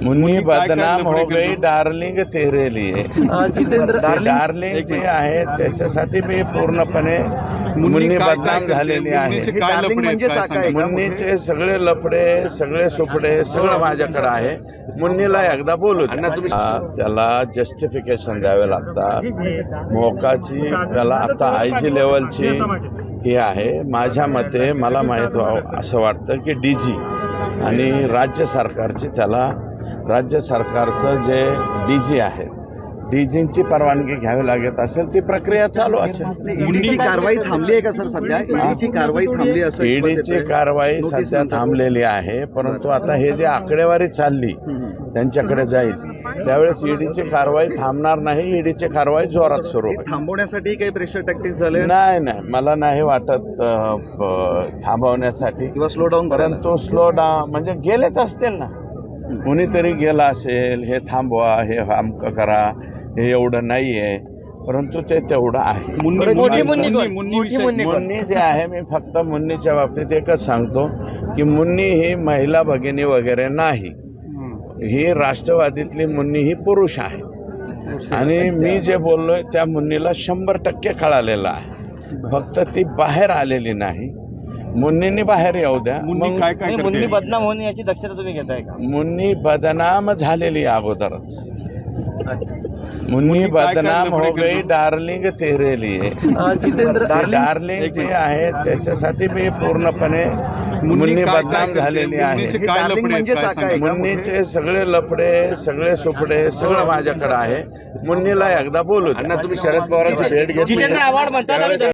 मुन्नी बदनाम हो गई डार्लिंग तेरे लिए। जितेंद्र डार्लिंग जे आहे त्याच्यासाठी मी पूर्णपणे मुन्नी बदनाम झालेली आहे। डार्लिंग म्हणजे काय आहे? मुन्नीचे सगळे लफडे सगळे सुपडे सगळं माझ्याकडे आहे। मुन्नीला एकदा बोलू द्या। त्याला जस्टिफिकेशन द्यावे लागतात। मोकाची त्याला आता आयजी लेवलची ही आहे। माझ्या मते मला माहीत व्हावं असं वाटतं की डीजी आणि राज्य सरकारची त्याला राज्य सरकारचं जे डीजी आहे डीजींची परवानगी घ्यावी लागत असेल ती प्रक्रिया चालू असेल। ईडीची कारवाई थांबली आहे का सर सध्या? ईडीची कारवाई थांबली असेल? ईडीची कारवाई सध्या थांबलेली आहे, परंतु आता हे जे आकडेवारी चालली त्यांच्याकडे जाईल त्यावेळेस ईडीची कारवाई थांबणार नाही। ईडीची कारवाई जोरात सुरू होईल। थांबवण्यासाठी काही प्रेशर टॅक्टिक्स झाले? नाही, मला नाही वाटत थांबवण्यासाठी किंवा स्लो डाऊन, परंतु स्लो डाऊन म्हणजे गेलेच असतील ना। कुणीतरी गेला असेल हे थांबवा हे अमकं करा हे एवढं नाही आहे, परंतु ते तेवढं आहे। मुन्नी जे आहे मी फक्त मुन्नीच्या बाबतीत एकच सांगतो की मुन्नी ही महिला भगिनी वगैरे नाही, ही राष्ट्रवादीतली मुन्नी ही पुरुष आहे आणि मी जे बोललोय त्या मुन्नीला 100% कळालेलं आहे, फक्त ती बाहेर आलेली नाही। मुन्नींनी बाहेर येऊ द्या। मुन्नी बदनाम होणे याची दक्षता तुम्ही घेताय का? मुन्नी बदनाम झालेली अगोदरच। मुन्नी बदनाम हो गई डार्लिंग तेरे लिए। जितेंद्र डार्लिंग जे आहे त्याच्यासाठी मी पूर्णपणे मुन्नी बदनाम झालेली आहे। डार्लिंग म्हणजे काय आहे? मुन्नीचे सगळे लफडे सगळे सुपडे सगळं माझ्याकडे आहे। मुन्नीला एकदा बोलू द्या। तुम्ही शरद पवारांची भेट घेतली?